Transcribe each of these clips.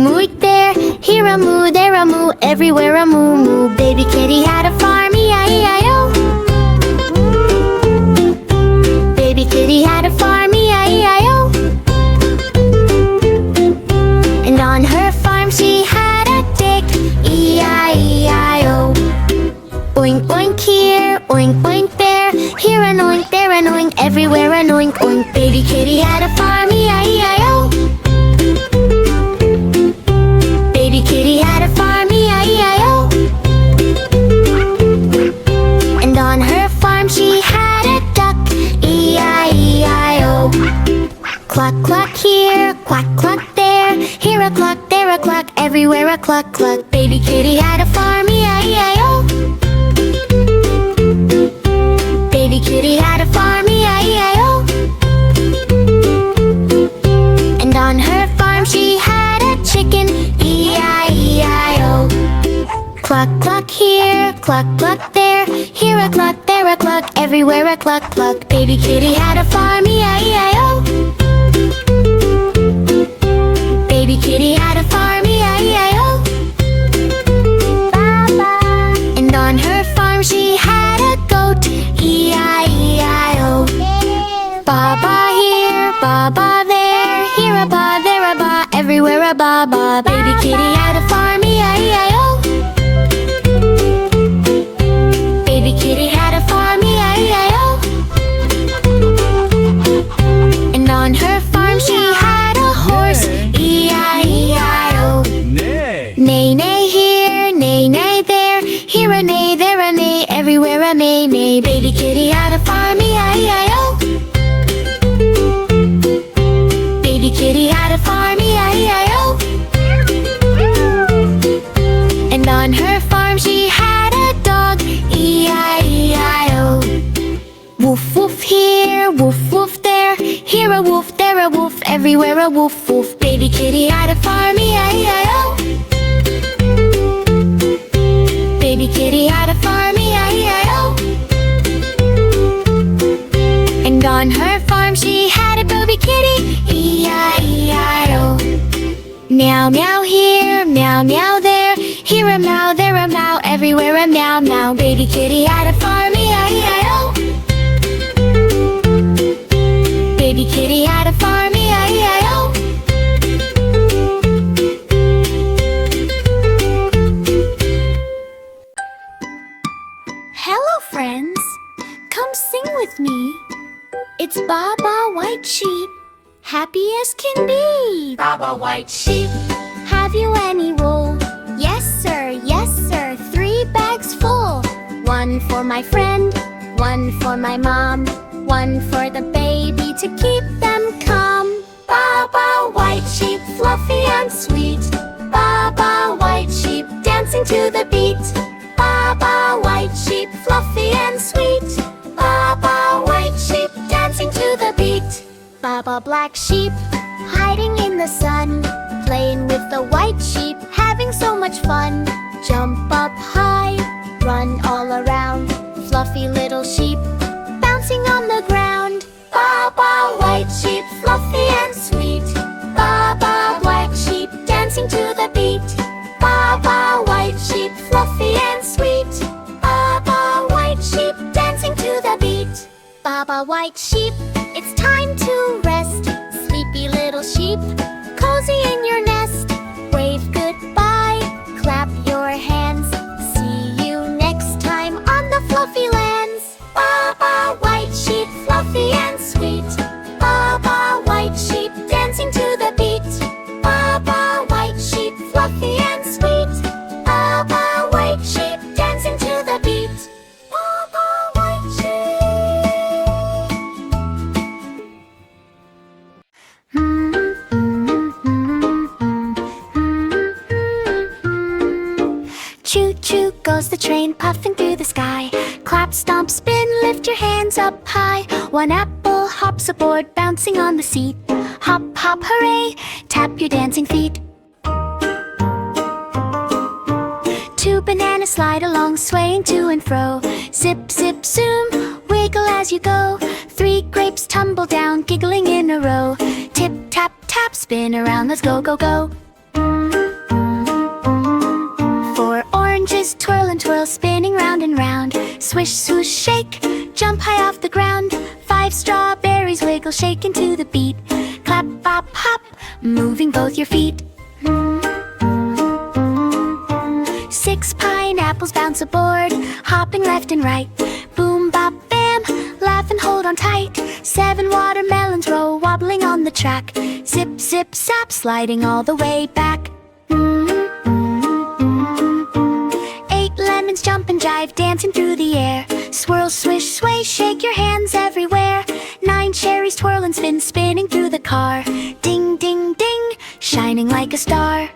moo there, here a moo, there a moo, everywhere a moo moo. Baby kitty had a farm, E-I-E-I-O. Baby kitty had a farm, E-I-E-I-O. And on her farm she had a dick, E-I-E-I-O. Oink oink here, oink oink there, here an oink, there an oink, everywhere an oink oink. Baby kitty had a farm, E-I-E-I-O. Baby kitty had a farm, E-I-E-I-O. And on her farm she had a duck, E-I-E-I-O. Cluck cluck here, quack cluck there, here a cluck, there a cluck, everywhere a cluck cluck. Baby kitty had a farm, E-I-E-I-O. Baby kitty had a farm, E-I-E-I-O. And on her farm she had a chicken, E-I-E-I-O. Cluck cluck here, cluck cluck there, here a cluck, there a cluck, everywhere a cluck cluck. Baby kitty had a farm, E-I-E-I-O. Baby kitty had a farm, E-I-E-I-O. Ba-ba. And on her farm she had a goat, E-I-E-I-O. Ba-ba here, ba-ba there, here a ba, there a ba, everywhere a ba-ba. Baby kitty had a farm, E-I-E-I-O. Baby kitty had a farm, E-I-E-I-O. And on her farm she had a horse, E-I-E-I-O. Nay. Neigh, neigh here, neigh, neigh there, here a neigh, there a neigh, everywhere a neigh, neigh. Baby kitty had a farm, E-I-E-I-O. Baby kitty had a farm, E-I-E-I-O. And on her farm she had a dog, E-I-E-I-O. Woof woof here, woof woof there, here a woof, there a woof, everywhere a woof woof. Baby kitty had a farm, E-I-E-I-O. Baby kitty had a farm, E-I-E-I-O. And on her farm she had a baby kitty, E-I-E-I-O. Meow meow here, meow meow there, here a meow, there a meow, everywhere a meow meow. Baby kitty had a farm, E-I-E-I-O. Baby kitty had a farm, E-I-E-I-O. Hello friends, come sing with me. It's Baba White Sheep, happy as can be. Baba White Sheep, Have you any wool? Yes sir, 3 bags full. One for my friend, one for my mom, one for the baby to keep them calm. Baba White Sheep, fluffy and sweet. Baba White Sheep, dancing to the beat. Baba White Sheep, fluffy and sweet. Baba White Sheep, dancing to the beat. Baba Black Sheep, hiding in the sun, playing with the white sheep, having so much fun. Jump up high, run all around, fluffy little sheep, bouncing on the ground. Baba White Sheep, fluffy and sweet. Baba Black Sheep, dancing to the beat. Baba White Sheep, fluffy and sweet. Baba White Sheep, dancing to the beat. Baba White Sheep, it's time to rest. Sleepy little sheep, cozy in your nest. Wave goodbye, clap your hands. See you next time on the fluffy lands. Baba White Sheep, fluffy and sweet. Baba White Sheep, dancing to the beat. Baba White Sheep, fluffy and sweet. Baba White Sheep, dancing to the beat. Baba White Sheep. Choo choo goes the train, puffing through the sky. Clap, stomp, spin, lift your hands up high. One apple hops aboard, bouncing on the seat. Hop, hop, hooray, tap your dancing feet. 2 bananas slide along, swaying to and fro. Zip, zip, zoom, wiggle as you go. 3 grapes tumble down, giggling in a row. Tip, tap, tap, spin around, let's go, go, go. Toddlers twirl and twirl, spinning round and round. Swish, swoosh, shake, jump high off the ground. 5 strawberries wiggle, shake into the beat. Clap, bop, hop, moving both your feet. 6 pineapples bounce aboard, hopping left and right. Boom, bop, bam, laugh and hold on tight. 7 watermelons roll, wobbling on the track. Zip, zip, zap, sliding all the way back. 8 lemons jump and jive, dancing through the air. Swirl, swish, sway, shake your hands everywhere. 9 cherries twirl and spin, spinning through the car. Ding, ding, ding, shining like a star.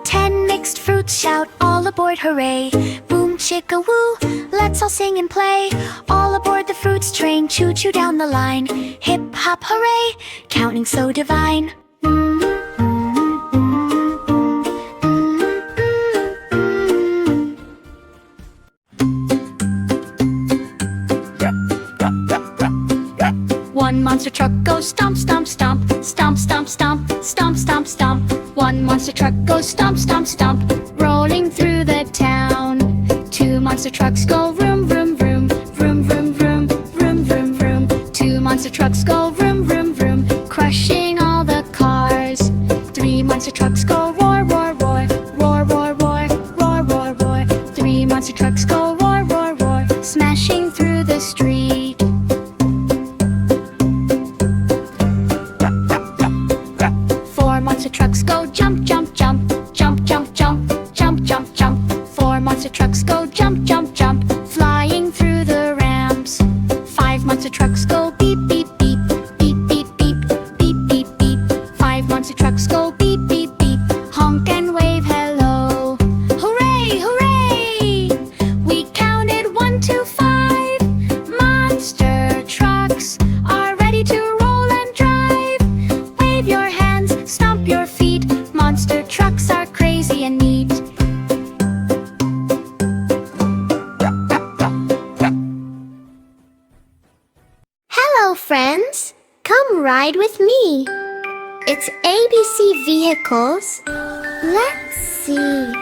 10 mixed fruits shout, all aboard, hooray. Boom, chicka-woo, let's all sing and play. All aboard the fruits train, choo-choo down the line. Hip-hop, hooray, counting so divine. One monster truck goes stomp, stomp, stomp, stomp, stomp, stomp, stomp, stomp, stomp. One monster truck goes stomp, stomp, stomp, rolling through the town. 2 monster trucks go vroom, vroom, vroom, vroom, vroom, vroom, vroom, vroom, vroom. 2 monster trucks go vroom, vroom, vroom, crushing all the cars. 3 monster trucks go roar, roar, roar, roar, roar, roar, roar, roar, roar. 3 monster trucks go roar, roar, roar, smashing through the street. 4 monster trucks go jump, jump, jump, jump, jump, jump, jump, jump, jump. 4 monster trucks go jump, jump, jump, flying through the ramps. 5 monster trucks go beep, beep, beep, beep, beep, beep, beep, beep, beep. 5 monster trucks go beep, beep, beep, honk and wave hello. Hooray, hooray! We counted 1 to 5. Monster trucks are ready to roll and drive. Wave your hands, stomp your feet. Monster trucks are crazy and neat. Hello, friends. Come ride with me. It's ABC Vehicles. Let's see.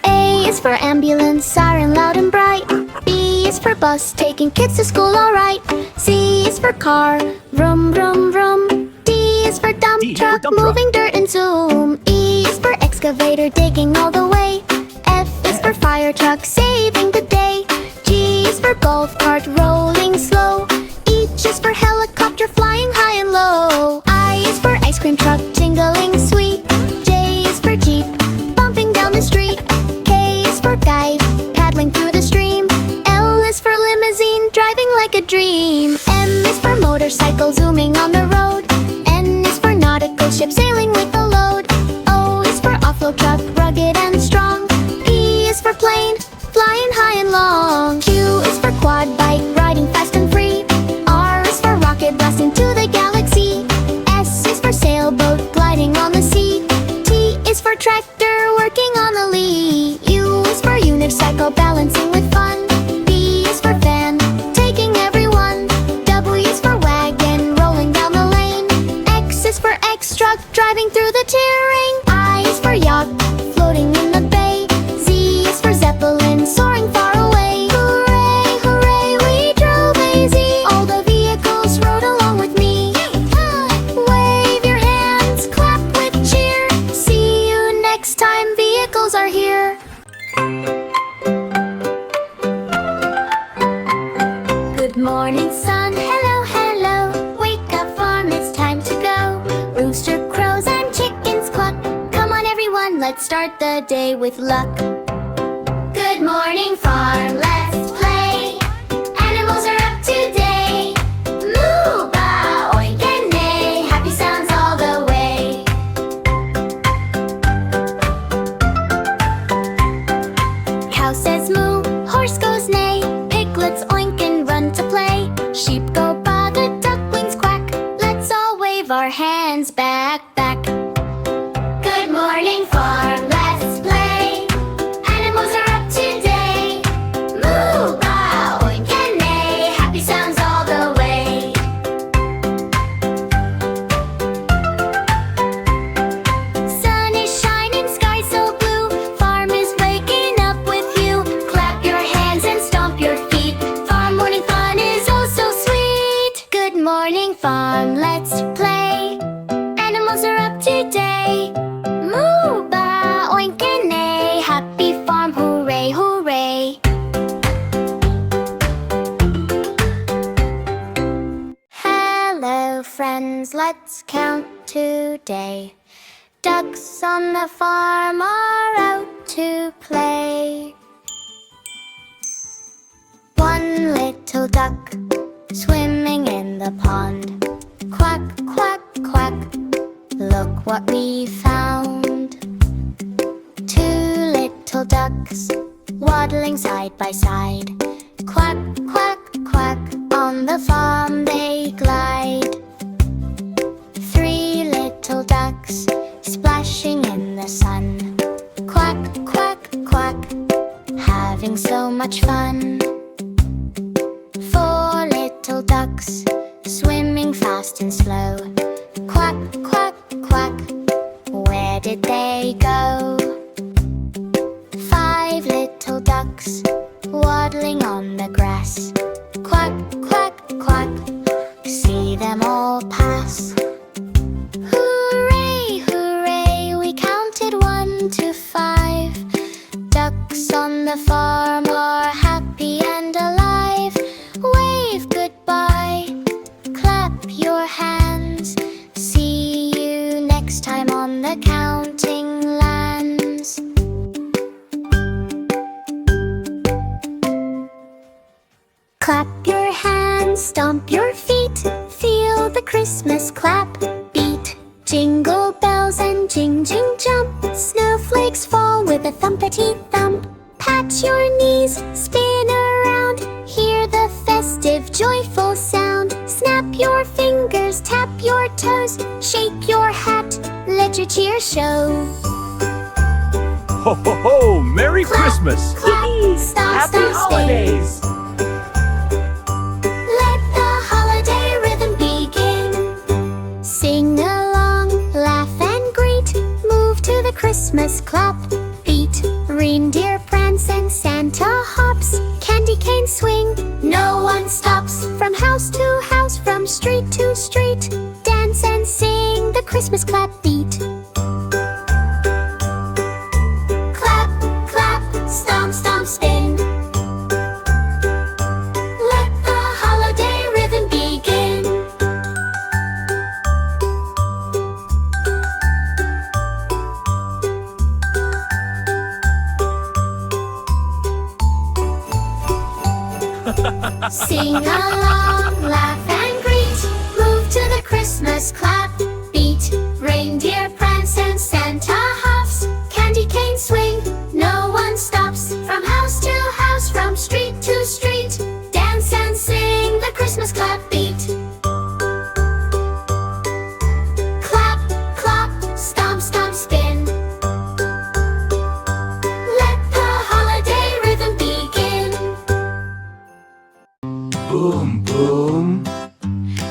A is for ambulance, siren loud and bright. B is for bus, taking kids to school alright. C is for car, vroom, vroom, vroom. D is for dump truck, moving dirt and zoom. E is for excavator, digging all the way. F is for fire truck, saving the day. G is for golf cart, rolling slow. H is for helicopter, flying high and low. I is for ice cream truck, jingling sweet. J is for jeep, bumping down the street. K is for guide, paddling through the stream. L is for limousine, driving like a dream. M is for motorcycle, zooming on the road. N is for nautical ship, sailing with the load. O is for off-road truck, rugged and strong. P is for plane, flying high and long. Q is for quad bike, riding fast and free. R is for rocket, blasting to the galaxy. S is for sailboat, gliding on the sea. T is for tractor, working on the lea. U is for unicycle, balancing with fun. V is for van, taking everyone. W is for wagon, rolling down the lane. X is for X-truck, driving through the tearing. I is for yacht, floating in the bay. Z is for zeppelin, soaring far away. Hooray, hooray, we drove easy. All the vehicles rode along with me. Wave your hands, clap with cheer. See you next time vehicles are here. Good morning, sun, hello, hello. Wake up, farm, it's time to go. Rooster crows and chickens cluck. Come on, everyone, let's start the day with luck. Good morning, farm, let's play. Animals are up today. Moo, ba, oink and neigh. Happy sounds all the way. Cow says moo, horse goes neigh. Piglets oink and run to play. Sheep go ba, the ducklings quack. Let's all wave our hands back, back. Good morning, farm, let's play. Animals are up today. Moo, today. Ducks on the farm are out to play. One little duck swimming in the pond. Quack, quack, quack, look what we found. Two little ducks waddling side by side. Quack, quack, quack, on the farm they glide. Three little ducks splashing in the sun. Quack, quack, quack, having so much fun. Four little ducks swimming fast and slow. Quack, quack, quack, where did they go? Five little ducks waddling on the grass. Quack, quack, quack, see them all pass. Hooray, hooray, we counted 1 to 5. Ducks on the farm are happy and alive. Wave goodbye, clap your hands. See you next time on the counting lands. Clap your hands, stomp your feet, feel the Christmas clap beat. Jingle bells and jing jing jump, snowflakes fall with a thumpity thump. Pat your knees, spin around, hear the festive joyful sound. Snap your fingers, tap your toes, shake your hat, let your cheer show. Ho ho ho! Merry Clap, Christmas! clap, stomp, Happy stomp, spin. holidays! Let the holiday rhythm begin. Sing along, laugh and greet, move to the Christmas clap beat. Reindeer prance and Santa hops, candy cane swing, no one stops. From house to house, from street to street, dance and sing the Christmas clap beat. Clap, clap, stomp, stomp, spin. Let the holiday rhythm begin. Sing along, laugh and greet, move to the Christmas clap beat. Reindeer prance and Santa hops, candy cane swing, no one stops. From house to house, from street to street, dance and sing the Christmas clap beat. Clap, clap, stomp, stomp, spin. Let the holiday rhythm begin. Boom boom!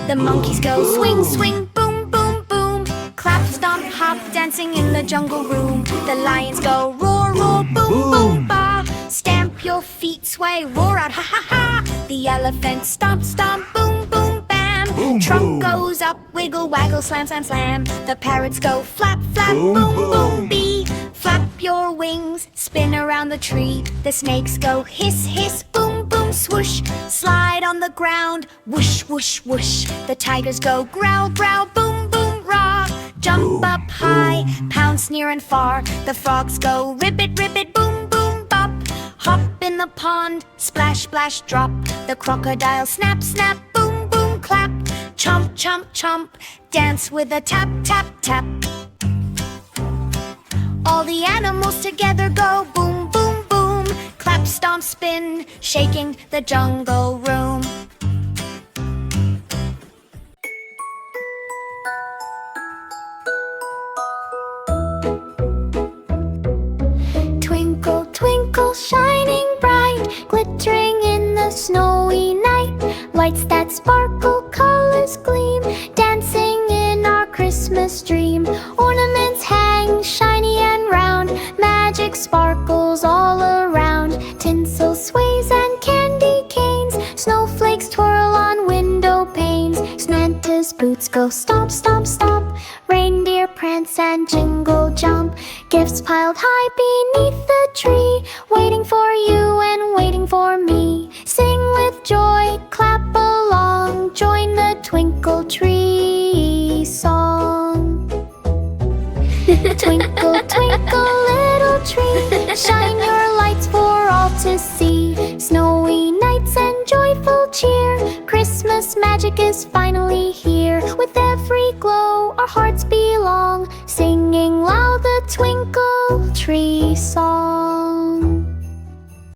The monkeys go swing, swing, boom, boom, boom. Clap, stomp, hop, dancing in the jungle room. The lions go roar, roar, boom, boom, ba. Stamp your feet, sway, roar out, ha, ha, ha. The elephant stomp, stomp, boom, boom, bam. Boom, Trunk boom. goes up, wiggle, waggle, slam, slam, slam. The parrots go flap, flap, Boom, boom, boom. boom, bee. Flap your wings, spin around the tree. The snakes go hiss, hiss, boom, boom, swoosh. Slide on the ground, whoosh, whoosh, whoosh. The tigers go growl, growl, boom, boom, raw. Jump up high, pounce near and far. The frogs go ribbit, ribbit, boom, boom, bop. Hop in the pond, splash, splash, drop. The crocodile snap, snap, boom, boom, clap. Chomp, chomp, chomp, dance with a tap, tap, tap. All the animals together go boom, boom, boom. Clap, stomp, spin, shaking the jungle room. Twinkle, twinkle, shining bright, glittering in the snowy night. Lights that sparkle, colors gleam, dancing in our Christmas dream. Ornaments hang shiny and round, magic sparkles all around. Tinsel sways and candy canes, snowflakes twirl on window panes. Santa's boots go stomp, stomp, stomp, reindeer prance and jingle jump. Gifts piled high beneath the tree, waiting for you and waiting for me. Sing with with joy, clap along, join the twinkle tree song. Twinkle, twinkle, little tree, shine your lights for all to see. Snowy nights and joyful cheer, Christmas magic is finally here. With every glow, our hearts belong. Sing